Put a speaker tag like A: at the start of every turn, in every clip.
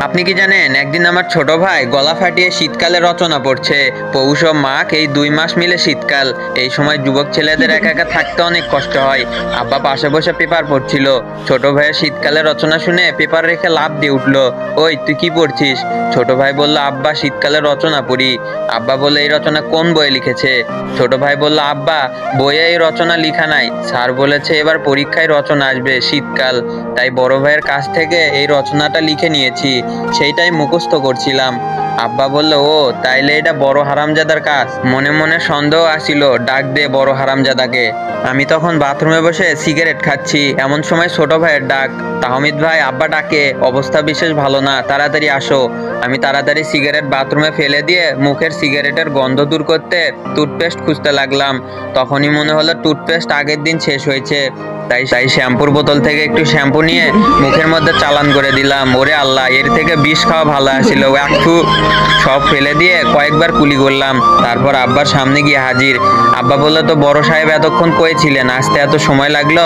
A: আপনি কি জানেন, একদিন আমার ছোট ভাই গলা ফাটিয়ে শীতকালে রচনা পড়ছে। পৌষ ও মাঘ এই 2 মাস মিলে শীতকাল। এই সময় যুবক ছেলেদের একা একা থাকতে অনেক কষ্ট হয়। আব্বা পাশে বসে পেপার পড়ছিল। ছোট ভাইয়ের শীতকালে রচনা শুনে পেপার রেখে লাফ দিয়ে উঠলো। ওই তুই কি পড়ছিস? ছোট ভাই বলল, আব্বা শীতকালে রচনা পড়ি। আব্বা বলল, এই রচনা কোন বইয়ে লিখেছে? ছোট ভাই বলল, আব্বা বইয়ে এই রচনা লিখা নাই, স্যার বলেছে এবার পরীক্ষায় রচনা আসবে শীতকাল, তাই বড় ভাইয়ের কাছ থেকে এই রচনাটা লিখে নিয়েছি, সেইটাই মুখস্থ করছিলাম। আব্বা বলল, ও তাইলে এটা বড় হারামজাদার কাজ। মনে মনে সন্দেহ আসিল, ডাক দে বড় হারামজাদাকে। আমি তখন বাথরুমে বসে সিগারেট খাচ্ছি, এমন সময় ছোট ভাইয়ের ডাক। তাহমিদ ভাই, আব্বা ডাকে, অবস্থা বিশেষ ভালো না, তাড়াতাড়ি আসো। আমি তাড়াতাড়ি সিগারেট বাথরুমে ফেলে দিয়ে মুখের সিগারেটের গন্ধ দূর করতে টুথপেস্ট খুঁজতে লাগলাম। তখনই মনে হলো টুথপেস্ট আগের দিন শেষ হয়েছে। তাই শ্যাম্পুর বোতল থেকে একটু শ্যাম্পু নিয়ে মুখের মধ্যে চালান করে দিলাম। ওরে আল্লাহ, এর থেকে বিষ খাওয়া ভালো আসছিল। একটু সব ফেলে দিয়ে কয়েকবার কুলি করলাম, তারপর আব্বার সামনে গিয়ে হাজির। আব্বা বললো, তো বড় সাহেব এতক্ষণ কয়েছিলেন, আসতে এত সময় লাগলো?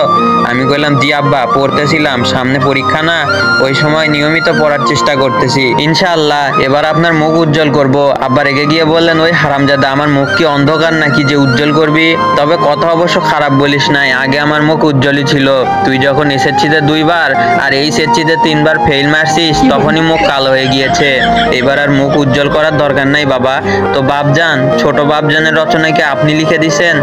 A: আমি কইলাম, জি আব্বা, পড়তেছিলাম, সামনে পরীক্ষা না, ওই সময় নিয়মিত পড়ার চেষ্টা করতেছি, ইনশাআল্লাহ এবার আপনার মুখ উজ্জ্বল করব। আব্বা রেগে গিয়ে বললেন, ওই হারামজাদা, আমার মুখ কি অন্ধকার নাকি যে উজ্জ্বল করবি? তবে কথা অবশ্য খারাপ বলিস নাই, আগে আমার মুখ উজ্জ্বলই ছিল। তুই যখন এসএসসিতে 2 বার আর এই এসএসসিতে 3 বার ফেল মারছিস, তখনই মুখ কালো হয়ে গিয়েছে। এবার আর মুখ উজ্জ্বল করার দরকার নাই বাবা। তো বাপজান, ছোট বাপজানের রচনা কি আপনি লিখে দিছেন?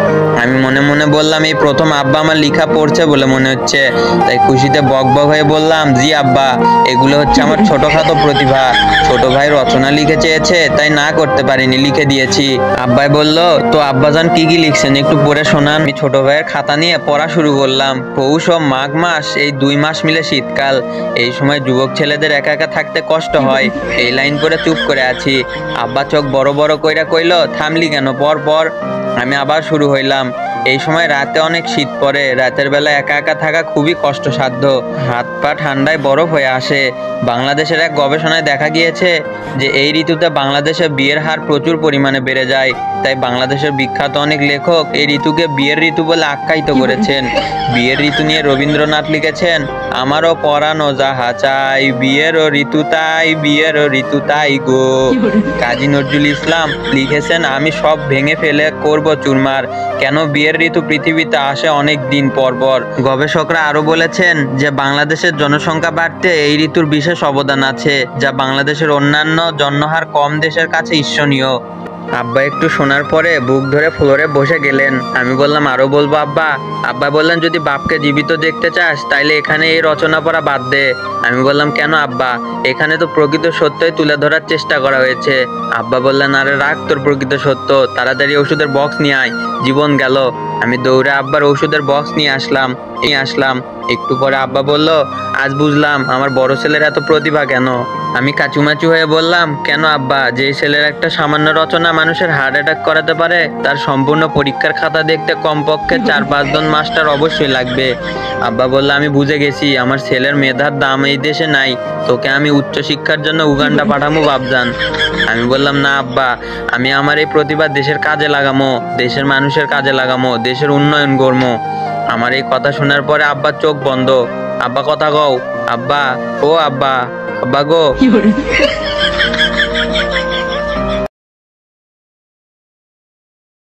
A: আমি মনে মনে বললাম, এই প্রথম আব্বা আমার লেখা পড়ছে বলে মনে হচ্ছে। তাই খুশিতে বক বক হয়ে বললাম, জি আব্বা, এগুলো হচ্ছে আমার ছোটখাটো প্রতিভা। ছোট ভাই রচনা লিখে চেয়েছে, তাই না করতে পারিনি, লিখে দিয়েছি। আব্বাই বলল, তো আব্বাজান কি কি লিখছেন একটু পড়ে শোনান। আমি ছোট ভাইয়ের খাতা নিয়ে পড়া শুরু করলাম। পৌষ ও মাঘ মাস এই 2 মাস মিলে শীতকাল। এই সময় যুবক ছেলেদের একা একা থাকতে কষ্ট হয়। এই লাইন পড়ে চুপ করে আছি। আব্বা চোখ বড় বড় কইরা কইল, থামলি কেন, পর পর। আমি আবার শুরু হইলাম। এই সময় রাতে অনেক শীত পড়ে, রাতের বেলা একা একা থাকা খুবই কষ্টসাধ্য, হাত পা ঠান্ডায় বরফ হয়ে আসে। বাংলাদেশের এক গবেষণায় দেখা গিয়েছে যে এই ঋতুতে বাংলাদেশে বিয়ের হার প্রচুর পরিমাণে বেড়ে যায়। তাই বাংলাদেশের বিখ্যাত অনেক লেখক এই ঋতুকে বিয়ের ঋতু বলে আখ্যায়িত করেছেন। বিয়ের ঋতু নিয়ে রবীন্দ্রনাথ লিখেছেন, আমারও পরানো যাহা চাই, বিয়েরও ঋতু তাই, বিয়েরও ঋতু তাই গো। কাজী নজরুল ইসলাম লিখেছেন, আমি সব ভেঙে ফেলে করব চুরমার, কেন বিয়ের ঋতু পৃথিবীতে আসে অনেক দিন পর পর। গবেষকরা আরো বলেছেন যে বাংলাদেশের জনসংখ্যা বাড়তে এই ঋতুর বিশেষ অবদান আছে, যা বাংলাদেশের অন্যান্য জন্মহার কম দেশের কাছে ঈর্ষণীয়। আব্বা একটু শোনার পরে বুক ধরে ফ্লোরে বসে গেলেন। আমি বললাম, আরো বলবো আব্বা? আব্বা বললেন, যদি বাপকে জীবিত দেখতে চাস তাইলে এখানে এই রচনা পড়া বাদ দে। আমি বললাম, কেন আব্বা? এখানে তো প্রকৃত সত্যই তুলে ধরার চেষ্টা করা হয়েছে। আব্বা বললেন, আরে রাখ তোর প্রকৃত সত্য, তাড়াতাড়ি ওষুধের বক্স নিয়ে আয়, জীবন গেল। আমি দৌড়ে আব্বার ওষুধের বক্স নিয়ে আসলাম। একটু পরে আব্বা বলল, আজ বুঝলাম আমার বড় ছেলের এত প্রতিভা কেন। আমি কাচুমাচু হয়ে বললাম, কেন আব্বা? যে ছেলের একটা সামান্য রচনা মানুষের হার্ট অ্যাটাক করাতে পারে, তার সম্পূর্ণ পরীক্ষার খাতা দেখতে কমপক্ষে 4-5 জন মাস্টার অবশ্যই লাগবে। আব্বা বলল, আমি বুঝে গেছি, আমার ছেলের মেধার দাম এই দেশে নাই, তোকে আমি উচ্চশিক্ষার জন্য উগান্ডা পাঠাবো বাপজান। আমি বললাম, না আব্বা, আমি আমার এই প্রতিভা দেশের কাজে লাগামো, দেশের মানুষের কাজে লাগামো, দেশের উন্নয়ন করবো। আমার এই কথা শোনার পরে আব্বার চোখ বন্ধ। আব্বা কথা কও, আব্বা, ও আব্বা, আব্বা গো।